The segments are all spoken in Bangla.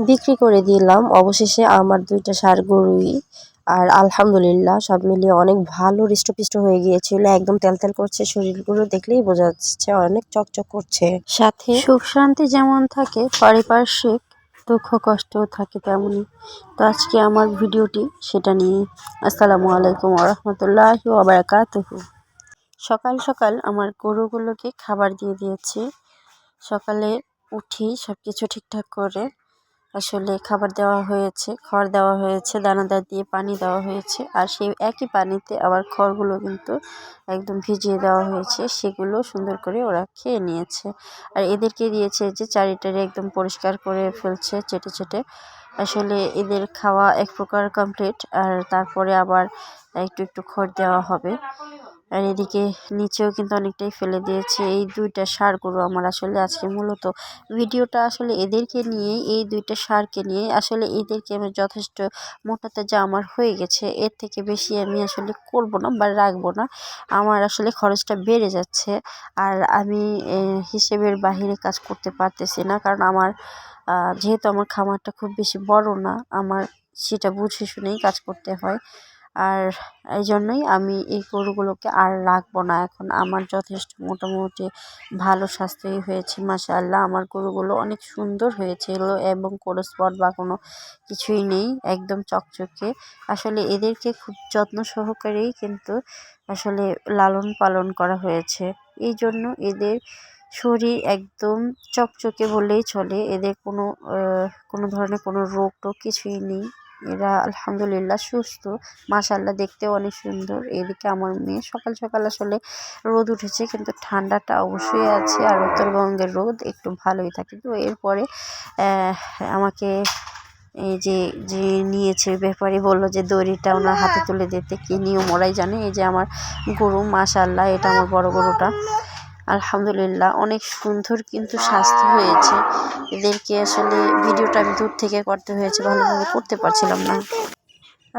বিক্রি করে দিলাম। অবশেষে আমার ২ টা ষাঁড় গরুই। আর আলহামদুলিল্লাহ সব মিলিয়ে অনেক ভালো হৃষ্টপুষ্ট হয়ে গিয়েছিল। একদম তেলতেল করছে, শরীরগুলো দেখলেই বোঝা যাচ্ছে অনেক চকচক করছে। সাথে সুখ শান্তি যেমন থাকে, পারিপার্শ্বিক দুঃখ কষ্টও থাকে তেমনই। তো আজকে আমার ভিডিওটি সেটা নিয়ে। আসসালামু আলাইকুম ওয়া রাহমাতুল্লাহি ওয়া বারাকাতুহু। সকাল সকাল আমার গরুগুলোকে খাবার দিয়ে দিয়েছি। সকালে উঠি সবকিছু ঠিকঠাক করে আসলে খাবার দেওয়া হয়েছে, খড় দেওয়া হয়েছে, দানাদার দিয়ে পানি দেওয়া হয়েছে। আর সেই একই পানিতে আবার খড়গুলো কিন্তু একদম ভিজিয়ে দেওয়া হয়েছে, সেগুলো সুন্দর করে ওরা খেয়ে নিয়েছে। আর এদেরকে দিয়েছে যে চারিটারে একদম পরিষ্কার করে ফেলছে চেটে চেটে। আসলে এদের খাওয়া এক প্রকার কমপ্লিট, আর তারপরে আবার একটু একটু খড় দেওয়া হবে। আর এদিকে নিচেও কিন্তু অনেকটাই ফেলে দিয়েছে। এই ২ টা ষাঁড় গরু আমার আসলে আজকে মূলত ভিডিওটা আসলে এদেরকে নিয়ে, এই ২ টা ষাঁড়কে নিয়ে। আসলে এদেরকে আমি যথেষ্ট মোটাতে যা আমার হয়ে গেছে, এর থেকে বেশি আমি আসলে করব না বা রাখবো না। আমার আসলে খরচটা বেড়ে যাচ্ছে, আর আমি হিসেবের বাহিরে কাজ করতে পারতেছি না। কারণ আমার যেহেতু আমার খামারটা খুব বেশি বড় না, আমার সেটা বুঝে শুনেই কাজ করতে হয়। আর এই জন্যই আমি এই গরুগুলোকে আর রাখবো না। এখন আমার যথেষ্ট মোটামুটি ভালো স্বাস্থ্যই হয়েছে, মাশাআল্লাহ। আমার গরুগুলো অনেক সুন্দর হয়েছিল এবং কোনো স্পট বা কোনো কিছুই নেই, একদম চকচকে। আসলে এদেরকে খুব যত্ন সহকারেই কিন্তু আসলে লালন পালন করা হয়েছে। এই জন্য এদের শরীর একদম চকচকে বললেই চলে। এদের কোনো ধরনের কোনো রোগ টোগ কিছুই নেই। এরা আলহামদুলিল্লাহ সুস্থ, মাশাআল্লাহ, দেখতেও অনেক সুন্দর। এদিকে আমার মেয়ে সকাল সকাল আসলে রোদ উঠেছে, কিন্তু ঠান্ডাটা অবশ্যই আছে। আর উত্তরবঙ্গের রোদ একটু ভালোই থাকে। তো এরপরে আমাকে এই যে যে নিয়েছে ব্যাপারী বলল যে দড়িটা ওনার হাতে তুলে দিতে, কি নিয়ম ওরাই জানে। এই যে আমার গরু, মাশাআল্লাহ, এটা আমার বড় গরুটা। আলহামদুলিল্লাহ অনেক সুন্দর কিন্তু স্বাস্থ্য হয়েছে। এদেরকে আসলে ভিডিওটা আমি দূর থেকে করতে হয়েছে, ভালোভাবে করতে পারছিলাম না।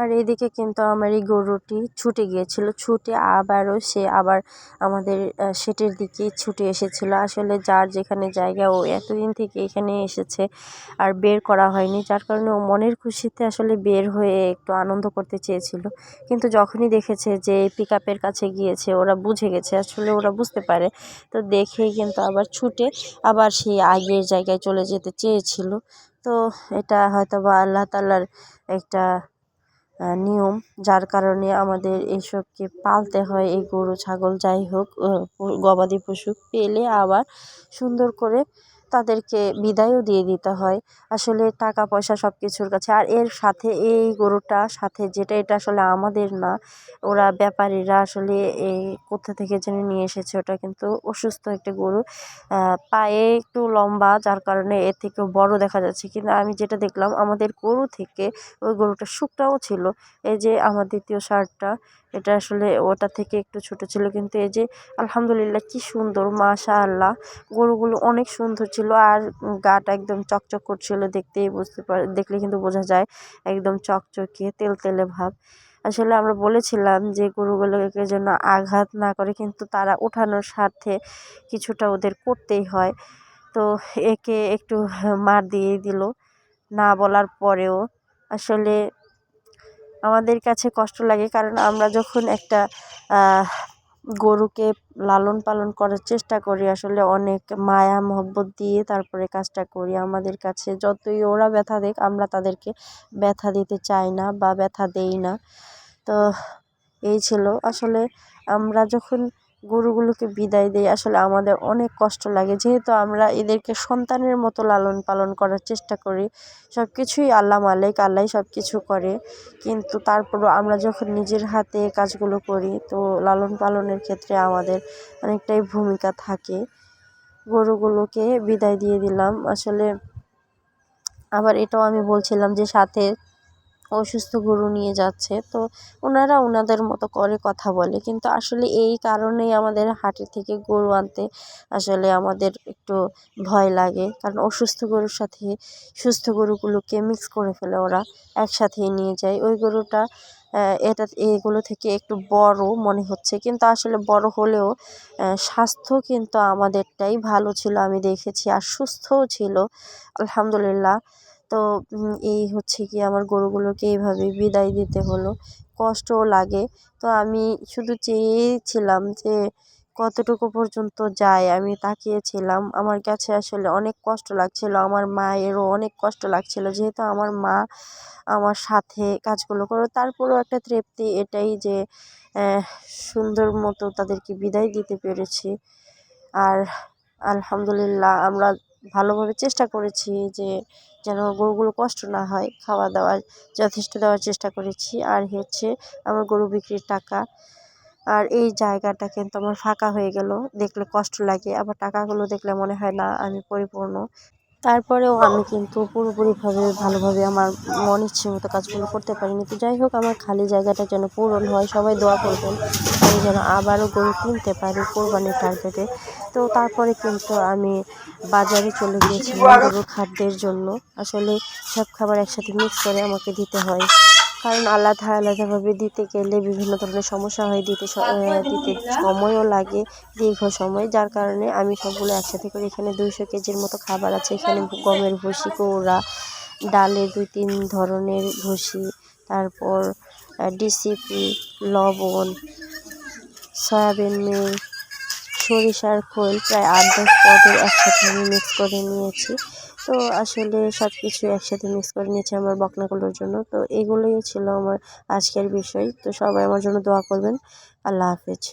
আর এদিকে কিন্তু আমার এই গরুটি ছুটে গিয়েছিল, ছুটে আবারও সে আবার আমাদের শেটের দিকেই ছুটে এসেছিল। আসলে যার যেখানে জায়গা, ও এতদিন থেকে এখানে এসেছে আর বের করা হয়নি, যার কারণে ও মনের খুশিতে আসলে বের হয়ে একটু আনন্দ করতে চেয়েছিল। কিন্তু যখনই দেখেছে যে পিক আপের কাছে গিয়েছে, ওরা বুঝে গেছে, আসলে ওরা বুঝতে পারে। তো দেখেই কিন্তু আবার ছুটে আবার সেই আগের জায়গায় চলে যেতে চেয়েছিল। তো এটা হয়তো বা আল্লাহ তাআলার একটা নিয়ম, যার কারণে আমাদের এইসবকে পালতে হয়। এই গরু ছাগল যাই হোক, গবাদি পশু পেলে আবার সুন্দর করে তাদেরকে বিদায়ও দিয়ে দিতে হয়। আসলে টাকা পয়সা সব কিছুর কাছে। আর এর সাথে এই গরুটা সাথে যেটা, এটা আসলে আমাদের না, ওরা ব্যাপারীরা আসলে এই কোথা থেকে যেন নিয়ে এসেছে। ওটা কিন্তু অসুস্থ একটা গরু, পায়ে একটু লম্বা, যার কারণে এর থেকেও বড় দেখা যাচ্ছে। কিন্তু আমি যেটা দেখলাম আমাদের গরু থেকে ওই গরুটা শুকনাও ছিল। এই যে আমার দ্বিতীয় ষাঁড়টা, এটা আসলে ওটা থেকে একটু ছোট ছিল, কিন্তু এই যে আলহামদুলিল্লাহ কি সুন্দর, মাশাআল্লাহ। গরুগুলো অনেক সুন্দর ছিল, আর গাটা একদম চকচক করছিল। দেখলে কিন্তু বোঝা যায় একদম চকচকে তেলতেলে ভাব। আসলে আমরা বলেছিলাম যে গরুগুলোকে যেন আঘাত না করে, কিন্তু তারা ওঠানোর স্বার্থে কিছুটা ওদের করতেই হয়। তো একে একটু মার দিয়েই দিল, না বলার পরেও। আসলে আমাদের কাছে কষ্ট লাগে, কারণ আমরা যখন একটা গরুকে লালন পালন করার চেষ্টা করি, আসলে অনেক মায়া মহব্বত দিয়ে তারপরে কাজটা করি। আমাদের কাছে যতই ওরা ব্যথা দেখ, আমরা তাদেরকে ব্যথা দিতে চাই না বা ব্যথা দেই না। তো এই ছিল আসলে, আমরা যখন গরুগুলোকে বিদায় দিই আসলে আমাদের অনেক কষ্ট লাগে, যেহেতু আমরা এদেরকে সন্তানের মতো লালন পালন করার চেষ্টা করি। সব কিছুই আল্লাহ মালিক, আল্লাহ সব কিছু করে। কিন্তু তারপরও আমরা যখন নিজের হাতে কাজগুলো করি, তো লালন পালনের ক্ষেত্রে আমাদের অনেকটাই ভূমিকা থাকে। গরুগুলোকে বিদায় দিয়ে দিলাম। আসলে আবার এটাও আমি বলছিলাম যে সাথে অসুস্থ গরু নিয়ে যাচ্ছে, তো ওনারা ওনাদের মতো করে কথা বলে। কিন্তু আসলে এই কারণেই আমাদের হাটের থেকে গরু আনতে আসলে আমাদের একটু ভয় লাগে, কারণ অসুস্থ গরুর সাথে সুস্থ গরুগুলোকে মিক্স করে ফেলে ওরা, একসাথেই নিয়ে যায়। ওই গরুটা এগুলো থেকে একটু বড় মনে হচ্ছে, কিন্তু আসলে বড় হলেও স্বাস্থ্য কিন্তু আমাদেরটাই ভালো ছিল, আমি দেখেছি, আর সুস্থও ছিল আলহামদুলিল্লাহ। তো এই হচ্ছে কি আমার গরুগুলোকে এইভাবে বিদায় দিতে হলো, কষ্টও লাগে। তো আমি শুধু চেয়েছিলাম যে কতটুকু পর্যন্ত যায়, আমি তাকিয়েছিলাম। আমার কাছে আসলে অনেক কষ্ট লাগছিল, আমার মায়েরও অনেক কষ্ট লাগছিল, যেহেতু আমার মা আমার সাথে কাজগুলো করো। তারপরেও একটা তৃপ্তি এটাই যে আহ, সুন্দর মতো তাদেরকে বিদায় দিতে পেরেছি। আর আলহামদুলিল্লাহ আমরা ভালোভাবে চেষ্টা করেছি যে যেন গরুগুলো কষ্ট না হয়, খাওয়া দাওয়ার যথেষ্ট দেওয়ার চেষ্টা করেছি। আর হচ্ছে আমার গরু বিক্রির টাকা। আর এই জায়গাটা কিন্তু আমার ফাঁকা হয়ে গেল, দেখলে কষ্ট লাগে, আবার টাকাগুলো দেখলে মনে হয় না আমি পরিপূর্ণ। তারপরেও আমি কিন্তু পুরোপুরিভাবে ভালোভাবে আমার মন ইচ্ছে মতো কাজগুলো করতে পারিনি। তো যাই হোক, আমার খালি জায়গাটা যেন পূরণ হয়, সবাই দোয়া করবেন আমি যেন আবারও গরু কিনতে পারি কোরবানির টার্গেটে। তো তারপরে কিন্তু আমি বাজারে চলে গিয়েছিলাম গরুর খাদ্যের জন্য। আসলে সব খাবার একসাথে মিক্স করে আমাকে দিতে হয়, কারণ আলাদা আলাদাভাবে দিতে গেলে বিভিন্ন ধরনের সমস্যা হয়, দিতে সময়ও লাগে, দীর্ঘ সময়। যার কারণে আমি সবগুলো একসাথে করে, এখানে 200 কেজির মতো খাবার আছে। এখানে গমের ভুসি, কৌড়া, ডালের 2-3 ধরনের ভুসি, তারপর ডিসিপি, লবণ, সয়াবিন মিল, সরিষার খোল, প্রায় 8-10 পদের একসাথে আমি মিক্স করে নিয়েছি। তো আসলে সব কিছু একসাথে মিক্স করে নিয়েছি আমার বকনাগুলোর জন্য। তো এগুলোই ছিল আমার আজকের বিষয়। তো সবাই আমার জন্য দোয়া করবেন। আল্লাহ হাফেজ।